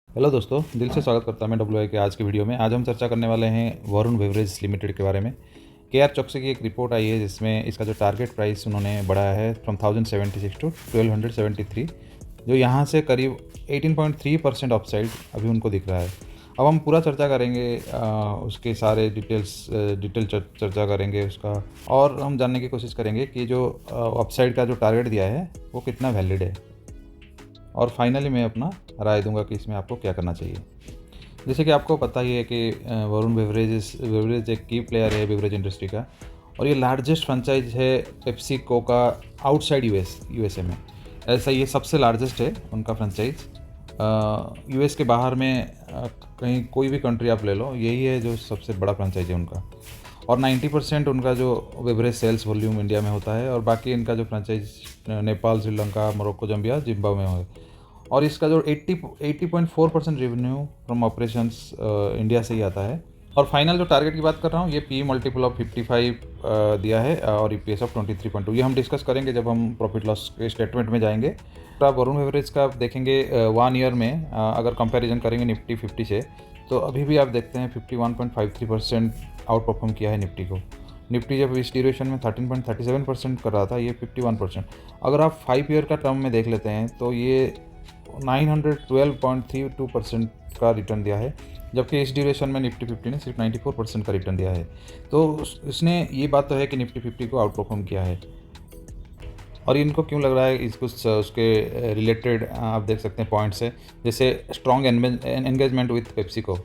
Hello दोस्तों, दिल से स्वागत करता हूं मैं डब्ल्यू आई के आज के वीडियो में। आज हम चर्चा करने वाले हैं वरुण बेवरेज लिमिटेड के बारे में। के आर चौकसी की एक रिपोर्ट आई है जिसमें इसका जो टारगेट प्राइस उन्होंने बढ़ाया है फ्रॉम 1076 टू 1273, जो यहाँ से करीब 18.3% अपसाइड अभी उनको दिख रहा है। अब हम पूरा चर्चा करेंगे, उसके सारे डिटेल चर्चा करेंगे उसका, और हम जानने की कोशिश करेंगे कि जो अपसाइड का जो टारगेट दिया है वो कितना वैलिड है, और फाइनली मैं अपना राय दूंगा कि इसमें आपको क्या करना चाहिए। जैसे कि आपको पता ही है कि वरुण बेवरेज एक की प्लेयर है बेवरेज इंडस्ट्री का, और ये लार्जेस्ट फ्रेंचाइज है पेप्सिको का आउटसाइड यूएसए में। ऐसा ये सबसे लार्जेस्ट है उनका फ्रेंचाइज। यूएस के बाहर में कहीं कोई भी कंट्री आप ले लो, यही है जो सबसे बड़ा फ्रेंचाइज है उनका। और 90% उनका जो बेवरेज सेल्स वॉल्यूम इंडिया में होता है, और बाकी इनका जो franchise Nepal, Sri Lanka, Morocco, Zambia, Zimbabwe में है। और इसका जो 80.4% रेवेन्यू फ्रॉम ऑपरेशंस इंडिया से ही आता है। और फाइनल जो टारगेट की बात कर रहा हूँ, ये पी मल्टीपल ऑफ 55 दिया है, और ईपीएस ऑफ 23.2। ये हम डिस्कस करेंगे जब हम प्रॉफिट लॉस के स्टेटमेंट में जाएंगे। तो आप वरुण बेवरेज का आप देखेंगे 1 ईयर में, अगर कंपैरिजन करेंगे निफ्टी 50 से, तो अभी भी आप देखते हैं 51.53% आउट परफॉर्म किया है निफ्टी को। निफ्टी जब इस ड्यूरेशन में 13.37% कर रहा था, ये 51%। अगर आप 5 ईयर का टर्म में देख लेते हैं तो ये 912.32% का रिटर्न दिया है, जबकि इस ड्यूरेशन में निफ्टी 50 ने सिर्फ 94% का रिटर्न दिया है। तो इसने ये बात तो है कि निफ्टी 50 को आउट परफॉर्म किया है। और इनको क्यों लग रहा है, इसको उसके रिलेटेड आप देख सकते हैं पॉइंट्स है, जैसे strong engagement with PepsiCo.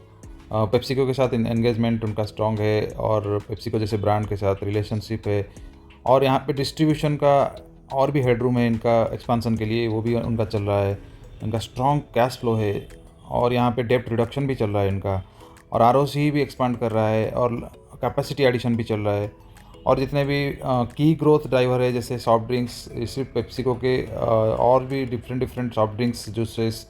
PepsiCo के साथ एंगेजमेंट उनका स्ट्रॉन्ग है, और पेप्सिको जैसे ब्रांड के साथ रिलेशनशिप है। और यहाँ पे डिस्ट्रीब्यूशन का और भी हेडरूम है इनका एक्सपांसन के लिए, वो भी उनका चल रहा है। इनका स्ट्रॉन्ग कैश फ्लो है, और यहाँ पे डेप्ट रिडक्शन भी चल रहा है इनका, और आरओसी भी एक्सपांड कर रहा है, और कैपेसिटी एडिशन भी चल रहा है। और जितने भी की ग्रोथ ड्राइवर है, जैसे सॉफ्ट ड्रिंक्स, सिर्फ पेप्सिको के और भी different soft drinks, juices,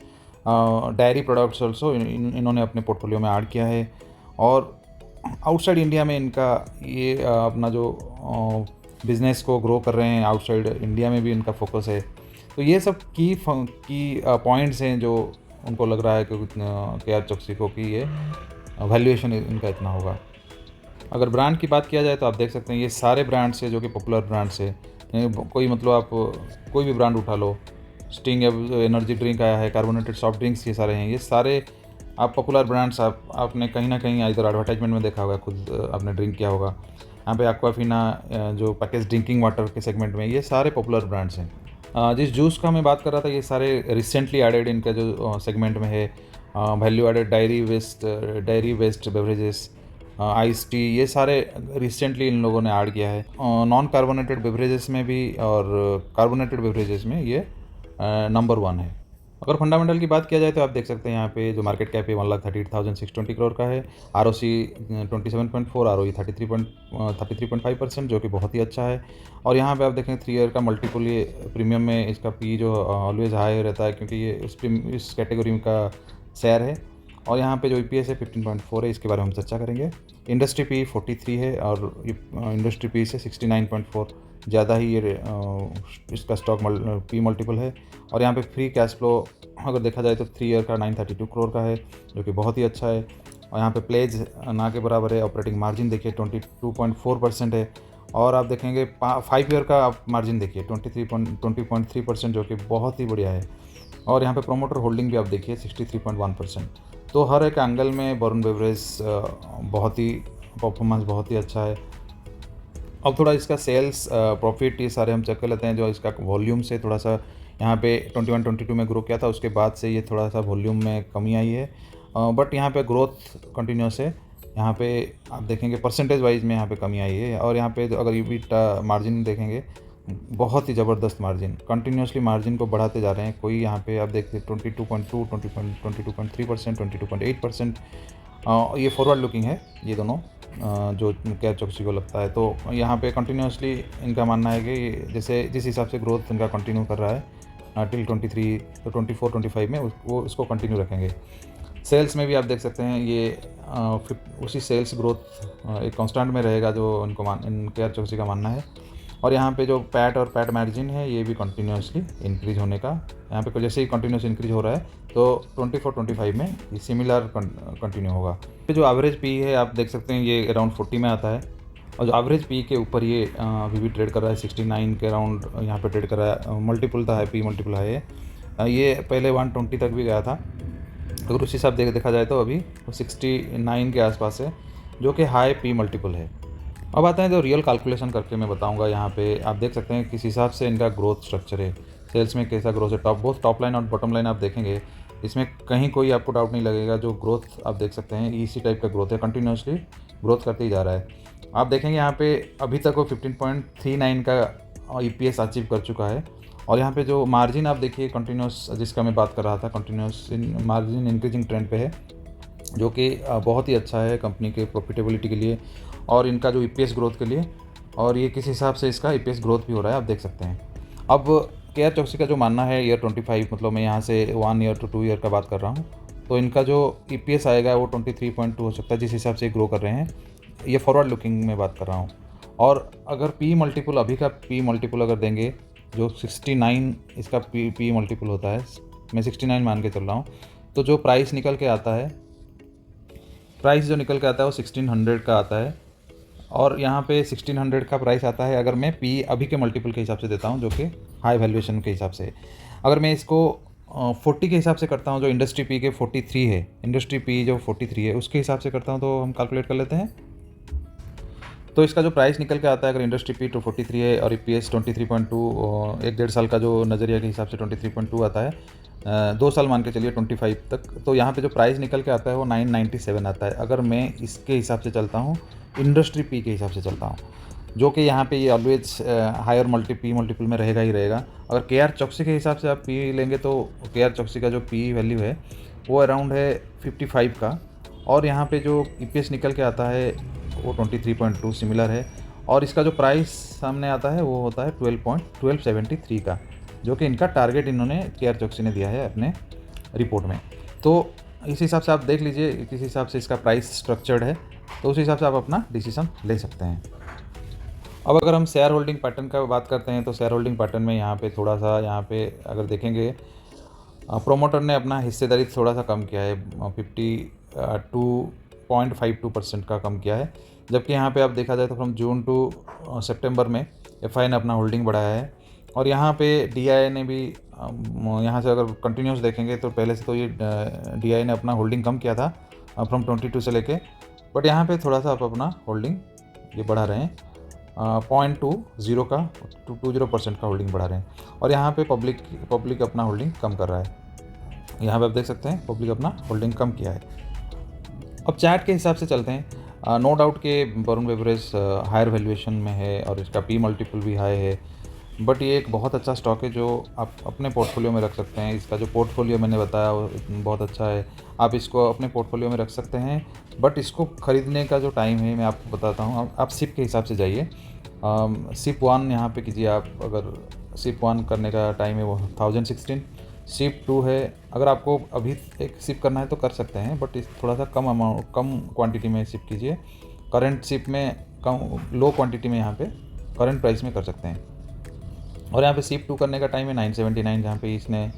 diary products also इन्होंने अपने पोर्टफोलियो में ऐड किया है। और आउटसाइड इंडिया में इनका ये अपना जो बिज़नेस को ग्रो कर रहे हैं, आउटसाइड इंडिया में भी इनका फोकस है। तो ये सब की पॉइंट्स हैं जो उनको लग रहा है कि के आर चौकसी को कि ये वैल्यूएशन इनका इतना होगा। अगर ब्रांड की बात किया जाए तो आप देख सकते हैं ये सारे ब्रांड्स हैं जो कि पॉपुलर ब्रांड्स है। कोई मतलब आप कोई भी ब्रांड उठा लो, स्टिंग एनर्जी ड्रिंक आया है, कार्बोनेटेड सॉफ्ट ड्रिंक्स, ये सारे हैं। ये सारे आप पॉपुलर ब्रांड्स आपने कहीं ना कहीं इधर एडवर्टाइजमेंट में देखा होगा, खुद आपने ड्रिंक किया होगा। यहाँ पे एक्वाफिना, जो पैकेज ड्रिंकिंग वाटर के सेगमेंट में, ये सारे पॉपुलर ब्रांड्स हैं। जिस जूस का मैं बात कर रहा था, ये सारे रिसेंटली एडेड इनका जो सेगमेंट में है। Value added dairy waste beverages, ice tea, ये सारे रिसेंटली इन लोगों ने ऐड किया है। नॉन कार्बोनेटेड बेवरेजेस में भी, और कार्बोनेटेड बेवरेजेस में ये नंबर 1 है। अगर फंडामेंटल की बात किया जाए तो आप देख सकते हैं यहाँ पे जो मार्केट कैप है 1,38,620 करोड़ का है। आर ओ सी 27.4, आर ओ ई 33.5%, जो कि बहुत ही अच्छा है। और यहाँ पे आप देखें 3 ईयर का मल्टीपल, ये प्रीमियम में इसका पी जो ऑलवेज हाई रहता है, क्योंकि ये इस कैटेगरी का शेयर है। और यहाँ पे जो ईपीएस है 15.4 है, इसके बारे में हम चर्चा करेंगे। इंडस्ट्री पी 43 है, और इंडस्ट्री पी से 69.4 ज़्यादा ही ये इसका स्टॉक पी मल्टीपल है। और यहाँ पे फ्री कैश फ्लो अगर देखा जाए तो 3 ईयर का 932 करोड़ का है, जो कि बहुत ही अच्छा है। और यहाँ पे प्लेज ना के बराबर है। ऑपरेटिंग मार्जिन देखिए 22.4% है। और आप देखेंगे 5 ईयर का आप मार्जिन देखिए 20.3%, जो कि बहुत ही बढ़िया है। और यहाँ पे प्रोमोटर होल्डिंग भी आप देखिए 63.1%। तो हर एक एंगल में वरुण बेवरेज बहुत ही परफॉर्मेंस बहुत ही अच्छा है। अब थोड़ा इसका सेल्स, प्रॉफिट, ये सारे हम चेक कर लेते हैं। जो इसका वॉल्यूम से थोड़ा सा यहाँ पे 21-22 में ग्रो किया था, उसके बाद से ये थोड़ा सा वॉल्यूम में कमी आई है, बट यहाँ पे ग्रोथ कंटिन्यूस है। यहाँ पे आप देखेंगे परसेंटेज वाइज में यहाँ पे कमी आई है। और यहाँ पे अगर ईबिटा मार्जिन देखेंगे, बहुत ही ज़बरदस्त मार्जिन, कंटिन्यूसली मार्जिन को बढ़ाते जा रहे हैं। कोई यहाँ पे आप देखते 22.2, 22.3%, 22.8%। ये फॉरवर्ड लुकिंग है ये दोनों, जो के आर चौकसी को लगता है। तो यहाँ पे कंटिन्यूसली इनका मानना है कि जैसे जिस हिसाब से ग्रोथ इनका कंटिन्यू कर रहा है टिल 23, तो 24-25 में वो इसको कंटिन्यू रखेंगे। सेल्स में भी आप देख सकते हैं ये उसी सेल्स ग्रोथ एक कांस्टेंट में रहेगा, जो इनको के आर चौकसी का मानना है। और यहाँ पे जो पैट मार्जिन है ये भी कंटिन्यूसली इंक्रीज होने का, यहाँ पे जैसे ही कंटिन्यूस इंक्रीज हो रहा है तो 24-25 में ये सिमिलर कंटिन्यू होगा। जो एवरेज पी है आप देख सकते हैं ये अराउंड 40 में आता है, और जो एवरेज पी के ऊपर ये अभी भी ट्रेड कर रहा है 69 के अराउंड यहाँ पे ट्रेड कर रहा है। मल्टीपल था, पी मल्टीपल है ये पहले 120 तक भी गया था, अगर उस हिसाब देखा जाए तो अभी 69 के आसपास है, जो कि हाई पी मल्टीपल है। अब आते हैं तो रियल कैलकुलेशन करके मैं बताऊंगा। यहाँ पे आप देख सकते हैं किस हिसाब से इनका ग्रोथ स्ट्रक्चर है, सेल्स में कैसा ग्रोथ है, बोथ टॉप लाइन और बॉटम लाइन आप देखेंगे इसमें कहीं कोई आपको डाउट नहीं लगेगा। जो ग्रोथ आप देख सकते हैं इसी टाइप का ग्रोथ है, कंटिन्यूसली ग्रोथ करते ही जा रहा है। आप देखेंगे यहाँ पे अभी तक वो 15.39 का EPS अचीव कर चुका है, और यहाँ पे जो मार्जिन आप देखिए कंटिन्यूस जिसका मैं बात कर रहा था, कंटिन्यूस मार्जिन इंक्रीजिंग ट्रेंड पे है, जो कि बहुत ही अच्छा है कंपनी के प्रॉफिटेबिलिटी के लिए और इनका जो EPS ग्रोथ के लिए, और ये किस हिसाब से इसका EPS ग्रोथ भी हो रहा है आप देख सकते हैं। अब केआर चौकसी का जो मानना है ईयर 25, मतलब मैं यहाँ से 1 ईयर to 2 ईयर का बात कर रहा हूँ, तो इनका जो EPS आएगा वो 23.2 हो सकता है, जिस हिसाब से ग्रो कर रहे हैं। ये फॉरवर्ड लुकिंग में बात कर रहा हूँ। और अगर पी मल्टीपल, अभी का पी मल्टीपल अगर देंगे जो 69 इसका पी मल्टीपल होता है, मैं 69 मान के चल रहा हूँ, तो जो प्राइस निकल के आता है, प्राइस जो निकल के आता है वो 1600 का आता है, और यहाँ पे 1600 का प्राइस आता है अगर मैं पी अभी के मल्टीपल के हिसाब से देता हूँ, जो कि हाई वैल्यूएशन के हिसाब से। अगर मैं इसको 40 के हिसाब से करता हूँ, जो इंडस्ट्री पी के 43 है, इंडस्ट्री पी जो 43 है उसके हिसाब से करता हूँ, तो हम कैलकुलेट कर लेते हैं। तो इसका जो प्राइस निकल के आता है अगर इंडस्ट्री पी 43 है और EPS 23.2, 1-1.5 साल का जो नज़रिया के हिसाब से 23.2 आता है, 2 साल मान के चलिए 25 तक, तो यहाँ पे जो प्राइस निकल के आता है वो 997 आता है अगर मैं इसके हिसाब से चलता हूँ, इंडस्ट्री पी के हिसाब से चलता हूँ, जो कि यहाँ पे ये ऑलवेज हायर पी मल्टीपल में रहेगा ही रहेगा। अगर केआर चौकसी के हिसाब से आप पी लेंगे तो केआर चौकसी का जो पी वैल्यू है वो अराउंड है 55 का, और यहाँ पे जो EPS निकल के आता है वो 23.2 सिमिलर है, और इसका जो प्राइस सामने आता है वो होता है 1273 का, जो कि इनका टारगेट इन्होंने केआर चौकसी ने दिया है अपने रिपोर्ट में। तो इस हिसाब से आप देख लीजिए किस हिसाब से इसका प्राइस स्ट्रक्चर्ड है, तो उस हिसाब से आप अपना डिसीजन ले सकते हैं। अब अगर हम शेयर होल्डिंग पैटर्न का बात करते हैं, तो शेयर होल्डिंग पैटर्न में यहाँ पे थोड़ा सा, यहाँ पे अगर देखेंगे प्रोमोटर ने अपना हिस्सेदारी थोड़ा सा कम किया है, 52.52% का कम किया है, जबकि यहाँ पे आप देखा जाए तो फ्रॉम जून टू सितंबर में FI ने अपना होल्डिंग बढ़ाया है, और यहाँ पे DI ने भी यहाँ से अगर कंटिन्यूस देखेंगे तो पहले से तो ये DI ने अपना होल्डिंग कम किया था फ्रॉम 22 से लेके, बट यहाँ पे थोड़ा सा आप अपना होल्डिंग ये बढ़ा रहे हैं, 0.20 का 20% का होल्डिंग बढ़ा रहे हैं, और यहाँ पे पब्लिक अपना होल्डिंग कम कर रहा है। यहाँ पे आप देख सकते हैं पब्लिक अपना होल्डिंग कम किया है। अब चार्ट के हिसाब से चलते हैं। नो डाउट के वरुण बेवरेज हायर वैल्यूएशन में है और इसका पी मल्टीपल भी हाई है, बट ये एक बहुत अच्छा स्टॉक है जो आप अपने पोर्टफोलियो में रख सकते हैं। इसका जो पोर्टफोलियो मैंने बताया वो बहुत अच्छा है, आप इसको अपने पोर्टफोलियो में रख सकते हैं, बट इसको ख़रीदने का जो टाइम है मैं आपको बताता हूँ। आप सिप के हिसाब से जाइए, सिप 1 यहाँ पे कीजिए आप। अगर सिप 1 करने का टाइम है वो 1016, सिप 2 है, अगर आपको अभी एक सिप करना है तो कर सकते हैं, बट इस थोड़ा सा कम क्वांटिटी में सिप कीजिए। करंट सिप में कम लो क्वांटिटी में यहाँ पे करंट प्राइस में कर सकते हैं। और यहाँ पे सिप 2 करने का टाइम है 979, जहाँ पे इसने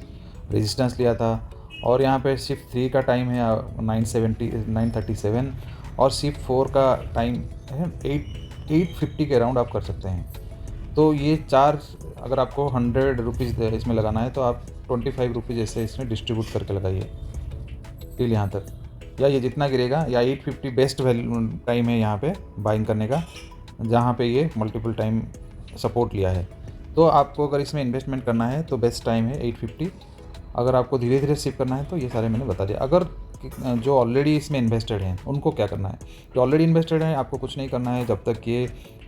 रेजिस्टेंस लिया था, और यहाँ पे सिप 3 का टाइम है 937, और सिप 4 का टाइम है 850 के अराउंड आप कर सकते हैं। तो ये चार, अगर आपको 100 रुपीज़ इसमें लगाना है तो आप 25 रुपीज़ ऐसे इसमें डिस्ट्रीब्यूट करके लगाइए टिल यहाँ तक, या ये जितना गिरेगा, या 850 बेस्ट वैल्यू टाइम है यहाँ पे बाइंग करने का, जहाँ पे ये मल्टीपल टाइम सपोर्ट लिया है। तो आपको अगर इसमें इन्वेस्टमेंट करना है तो बेस्ट टाइम है 850। अगर आपको धीरे धीरे सिप करना है तो ये सारे मैंने बता दिया। अगर जो ऑलरेडी इसमें इन्वेस्टेड हैं उनको क्या करना है, जो ऑलरेडी इन्वेस्टेड हैं आपको कुछ नहीं करना है जब तक ये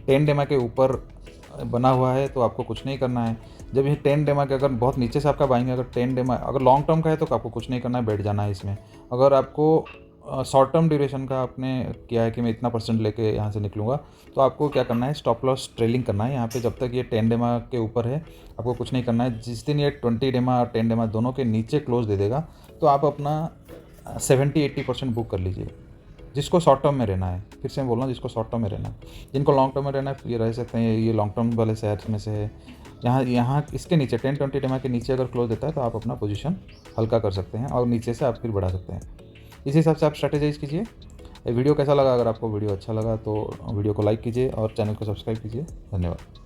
10 डेमा के ऊपर बना हुआ है, तो आपको कुछ नहीं करना है। जब ये 10 डेमा के अगर बहुत नीचे से आपका बाइंग है, अगर 10 डेमा अगर लॉन्ग टर्म का है तो आपको कुछ नहीं करना है, बैठ जाना है इसमें। अगर आपको शॉर्ट टर्म ड्यूरेशन का आपने किया है कि मैं इतना % लेके यहाँ से निकलूँगा, तो आपको क्या करना है, स्टॉप लॉस ट्रेलिंग करना है यहाँ पे। जब तक ये 10 डेमा के ऊपर है आपको कुछ नहीं करना है। जिस दिन ये 20 डेमा और 10 डेमा दोनों के नीचे क्लोज दे देगा तो आप अपना 70-80% बुक कर लीजिए। जिसको शॉर्ट टर्म में रहना है, फिर से मैं बोल रहा हूँ जिसको शॉर्ट टर्म में रहना है, जिनको लॉन्ग टर्म में रहना है ये रह सकते हैं, ये लॉन्ग टर्म वाले शेयर में से है। यहाँ इसके नीचे 10-20 EMA के नीचे अगर क्लोज देता है तो आप अपना पोजीशन हल्का कर सकते हैं और नीचे से आप फिर बढ़ा सकते हैं। इसी हिसाब से आप स्ट्रैटेजाइज कीजिए। ये वीडियो कैसा लगा? अगर आपको वीडियो अच्छा लगा तो वीडियो को लाइक कीजिए और चैनल को सब्सक्राइब कीजिए। धन्यवाद।